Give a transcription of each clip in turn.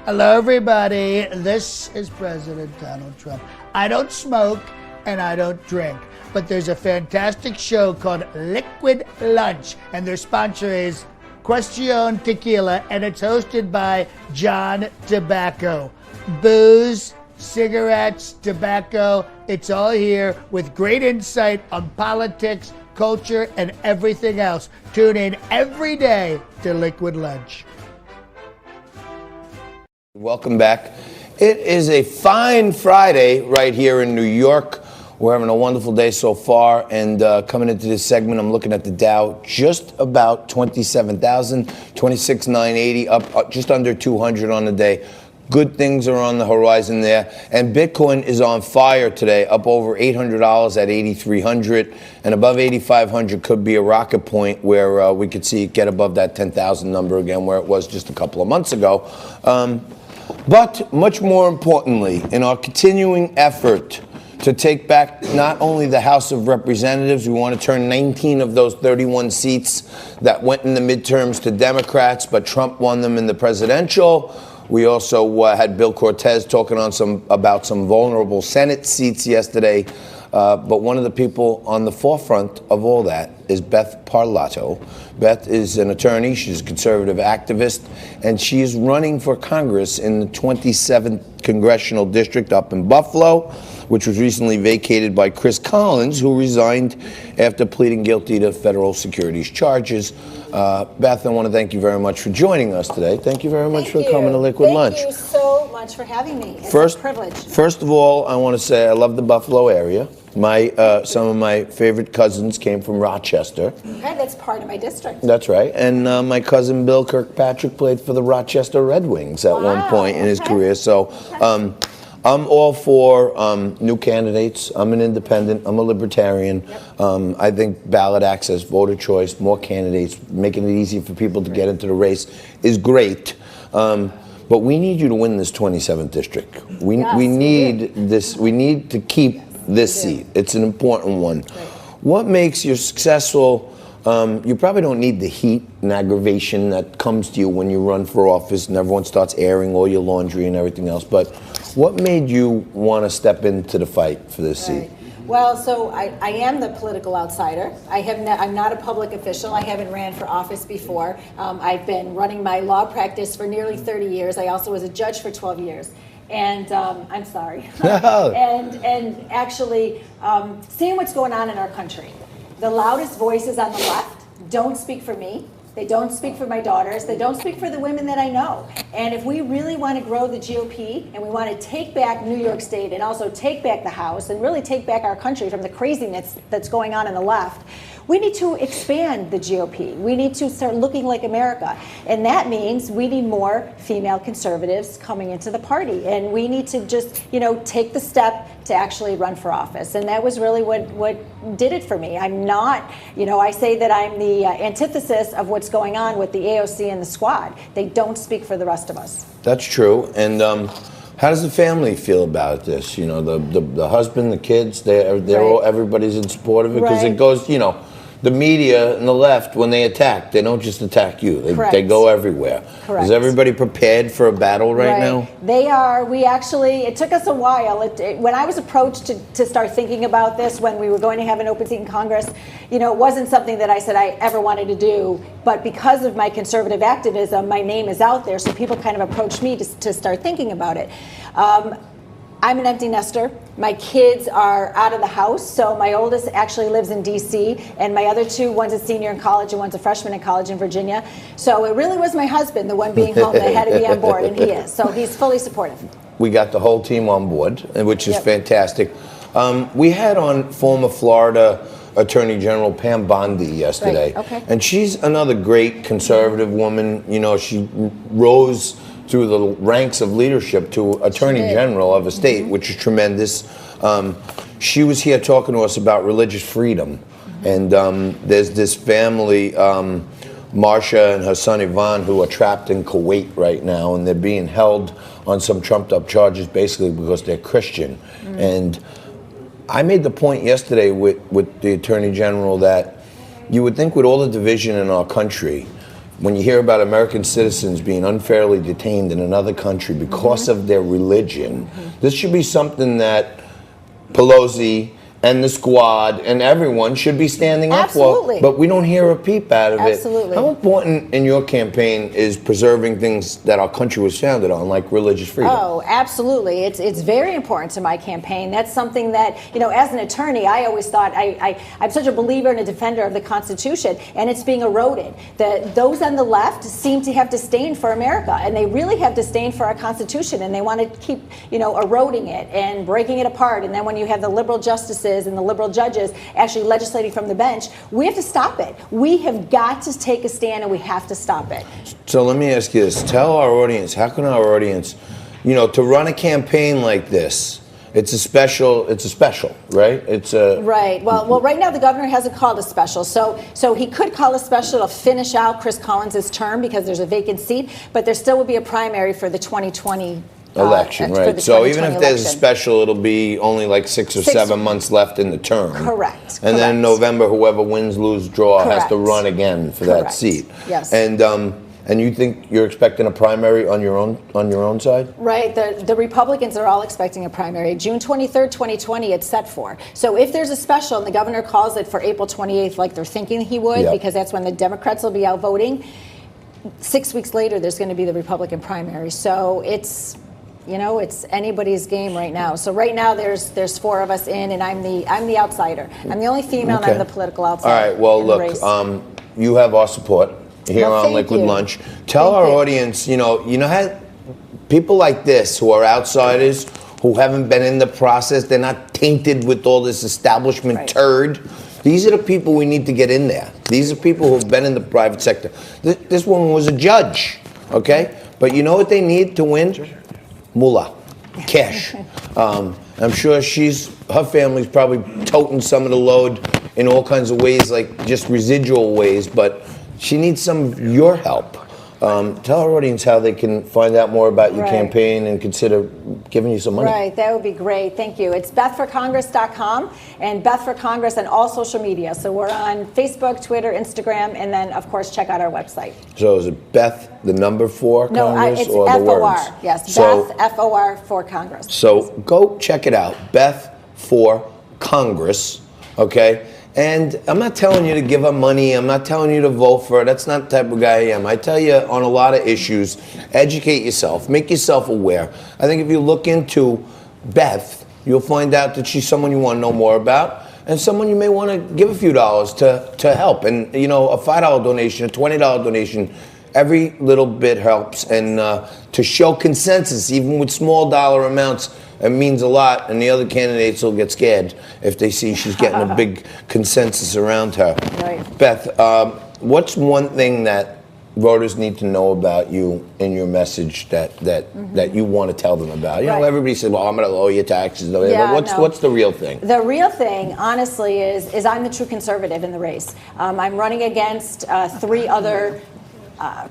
Hello, everybody. This is President Donald Trump. I don't smoke and I don't drink, but there's a fantastic show called Liquid Lunch, and their sponsor is Question Tequila, and it's hosted by John Tobacco. Booze, cigarettes, tobacco, it's all here with great insight on politics, culture, and everything else. Tune in every day to Liquid Lunch. Welcome back. It is a fine Friday right here in New York. We're having a wonderful day so far, and coming into this segment, I'm looking at the Dow, just about 27,000, 26,980, up just under 200 on the day. Good things are on the horizon there, and Bitcoin is on fire today, up over $800 at 8,300, and above 8,500 could be a rocket point where we could see it get above that 10,000 number again, where it was just a couple of months ago. But much more importantly, in our continuing effort to take back not only the House of Representatives, we want to turn 19 of those 31 seats that went in the midterms to Democrats, but Trump won them in the presidential. We also had Bill Cortez talking on about some vulnerable Senate seats yesterday. But one of the people on the forefront of all that is Beth Parlato. Beth is an attorney. She's a conservative activist, and she is running for Congress in the 27th Congressional District up in Buffalo, which was recently vacated by Chris Collins, who resigned after pleading guilty to federal securities charges. Beth, I want to thank you very much for joining us today. Thank you very much for coming to Liquid Lunch. Thank you so much for having me. It's a privilege. First of all, I want to say I love the Buffalo area. Some of my favorite cousins came from Rochester. Okay, that's part of my district. That's right. And my cousin Bill Kirkpatrick played for the Rochester Red Wings at one point in his career. So I'm all for new candidates. I'm an independent. I'm a libertarian. Yep. I think ballot access, voter choice, more candidates, making it easy for people to get into the race is great. But we need you to win this 27th district. We need this. We need to keep this seat. It's an important one. Right. What makes you successful? You probably don't need the heat and aggravation that comes to you when you run for office and everyone starts airing all your laundry and everything else. But what made you want to step into the fight for this seat? Well, so I am the political outsider. I'm not a public official. I haven't ran for office before. I've been running my law practice for nearly 30 years. I also was a judge for 12 years. And I'm sorry. and actually seeing what's going on in our country. The loudest voices on the left don't speak for me. They don't speak for my daughters. They don't speak for the women that I know. And if we really want to grow the GOP and we want to take back New York State and also take back the House and really take back our country from the craziness that's going on the left, we need to expand the GOP. We need to start looking like America. And that means we need more female conservatives coming into the party. And we need to just, take the step to actually run for office. And that was really what did it for me. I'm not, I say that I'm the antithesis of what's going on with the AOC and the squad. They don't speak for the rest of us. That's true. And how does the family feel about this? The husband, the kids, they're all, everybody's in support of it, because it goes, the media and the left, when they attack, they don't just attack you. They go everywhere. Correct. Is everybody prepared for a battle right now? They are. It took us a while. When I was approached to start thinking about this, when we were going to have an open seat in Congress, it wasn't something that I said I ever wanted to do. But because of my conservative activism, my name is out there, so people kind of approached me to start thinking about it. I'm an empty nester. My kids are out of the house, so my oldest actually lives in D.C., and my other two, one's a senior in college and one's a freshman in college in Virginia. So it really was my husband, the one being home, that had to be on board, and he is. So he's fully supportive. We got the whole team on board, which is fantastic. We had on former Florida Attorney General Pam Bondi yesterday, and she's another great conservative woman. She rose through the ranks of leadership to Attorney General of a state, which is tremendous. She was here talking to us about religious freedom. And there's this family, Marsha and her son Ivan, who are trapped in Kuwait right now, and they're being held on some trumped-up charges basically because they're Christian. And I made the point yesterday with the Attorney General that you would think with all the division in our country, when you hear about American citizens being unfairly detained in another country because of their religion, this should be something that Pelosi and the squad and everyone should be standing up for. But we don't hear a peep out of it. How important in your campaign is preserving things that our country was founded on, like religious freedom? Oh, absolutely. It's very important to my campaign. That's something that, you know, as an attorney, I always thought I'm such a believer and a defender of the Constitution, and it's being eroded. Those on the left seem to have disdain for America, and they really have disdain for our Constitution, and they want to keep, you know, eroding it and breaking it apart. And then when you have the liberal justices and the liberal judges actually legislating from the bench, we have to stop it. We have got to take a stand, and we have to stop it. So let me ask you this. Tell our audience, how can our audience, you know, to run a campaign like this, it's a special, right? It's a... Right. Well, right now the governor hasn't called a special. So he could call a special to finish out Chris Collins' term because there's a vacant seat, but there still will be a primary for the 2020 election, right? So even if there's a special, it'll be only like 6 or 7 months left in the term. Correct. And then in November, whoever wins, lose, draw has to run again for that seat. Yes. And you think you're expecting a primary on your own side? Right. The Republicans are all expecting a primary. June 23rd, 2020, it's set for. So if there's a special and the governor calls it for April 28th, like they're thinking he would, because that's when the Democrats will be out voting, 6 weeks later, there's going to be the Republican primary. So it's... You know, it's anybody's game right now. So right now there's 4 of us in, and I'm the outsider. I'm the only female, and I'm the political outsider. All right. Well, look, you have our support here on Liquid Lunch. Tell our audience, you know how people like this who are outsiders, who haven't been in the process, they're not tainted with all this establishment turd. These are the people we need to get in there. These are people who've been in the private sector. This woman was a judge, okay? But you know what they need to win? Moolah, cash. I'm sure her family's probably toting some of the load in all kinds of ways, like just residual ways, but she needs some of your help. Tell our audience how they can find out more about your campaign and consider giving you some money. Right, that would be great. Thank you. It's BethForCongress.com and Beth for Congress on all social media. So we're on Facebook, Twitter, Instagram, and then, of course, check out our website. So is it Beth, the number 4 Congress, it's or F-O-R, the words? yes, So, Beth, F-O-R for Congress. So go check it out, Beth for Congress, okay? And I'm not telling you to give her money. I'm not telling you to vote for her. That's not the type of guy I am. I tell you on a lot of issues, educate yourself. Make yourself aware. I think if you look into Beth, you'll find out that she's someone you want to know more about and someone you may want to give a few dollars to help. And, you know, a $5 donation, a $20 donation, every little bit helps. And to show consensus, even with small dollar amounts, it means a lot, and the other candidates will get scared if they see she's getting a big consensus around her. Right. Beth, what's one thing that voters need to know about you in your message that you want to tell them about? You know, everybody says, well, I'm going to lower your taxes. But what's the real thing? The real thing, honestly, is I'm the true conservative in the race. I'm running against 3 other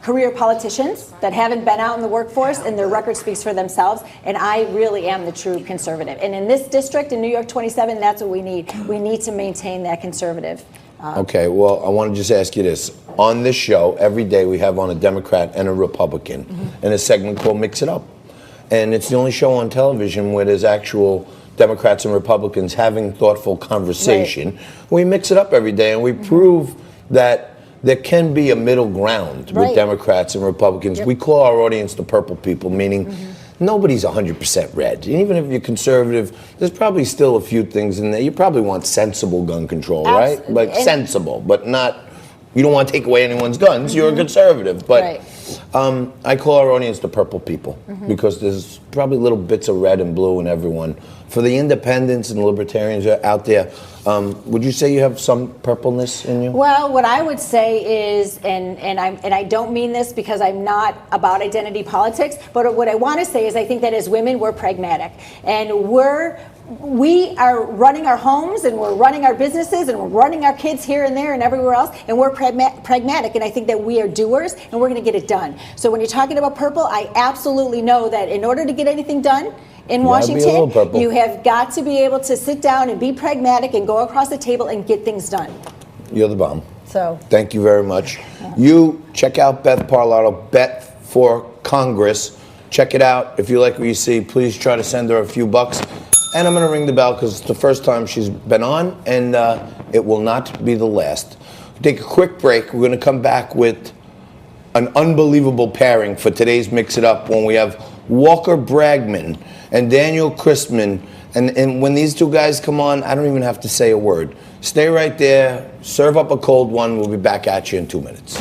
career politicians that haven't been out in the workforce, and their record speaks for themselves, and I really am the true conservative. And in this district, in New York 27, that's what we need. We need to maintain that conservative. Okay, well, I want to just ask you this. On this show, every day we have on a Democrat and a Republican in a segment called Mix It Up. And it's the only show on television where there's actual Democrats and Republicans having thoughtful conversation. We mix it up every day, and we prove that there can be a middle ground with Democrats and Republicans. We call our audience the purple people, meaning nobody's 100% red. And even if you're conservative, there's probably still a few things in there. You probably want sensible gun control, right? Like sensible, but not, you don't want to take away anyone's guns. You're a conservative. But I call our audience the purple people because there's probably little bits of red and blue in everyone. For the independents and libertarians out there, would you say you have some purpleness in you? Well, what I would say is, and I don't mean this because I'm not about identity politics, but what I want to say is I think that as women, we're pragmatic. And we are running our homes, and we're running our businesses, and we're running our kids here and there and everywhere else, and we're pragmatic, and I think that we are doers, and we're going to get it done. So when you're talking about purple, I absolutely know that in order to get anything done in Washington, you have got to be able to sit down and be pragmatic and go across the table and get things done. You're the bomb. So thank you very much. You check out Beth Parlato, Beth for Congress. Check it out. If you like what you see, please try to send her a few bucks. And I'm going to ring the bell because it's the first time she's been on, and it will not be the last. We'll take a quick break. We're going to come back with an unbelievable pairing for today's Mix It Up when we have Walker Bragman and Daniel Christman. And when these two guys come on, I don't even have to say a word. Stay right there. Serve up a cold one. We'll be back at you in 2 minutes.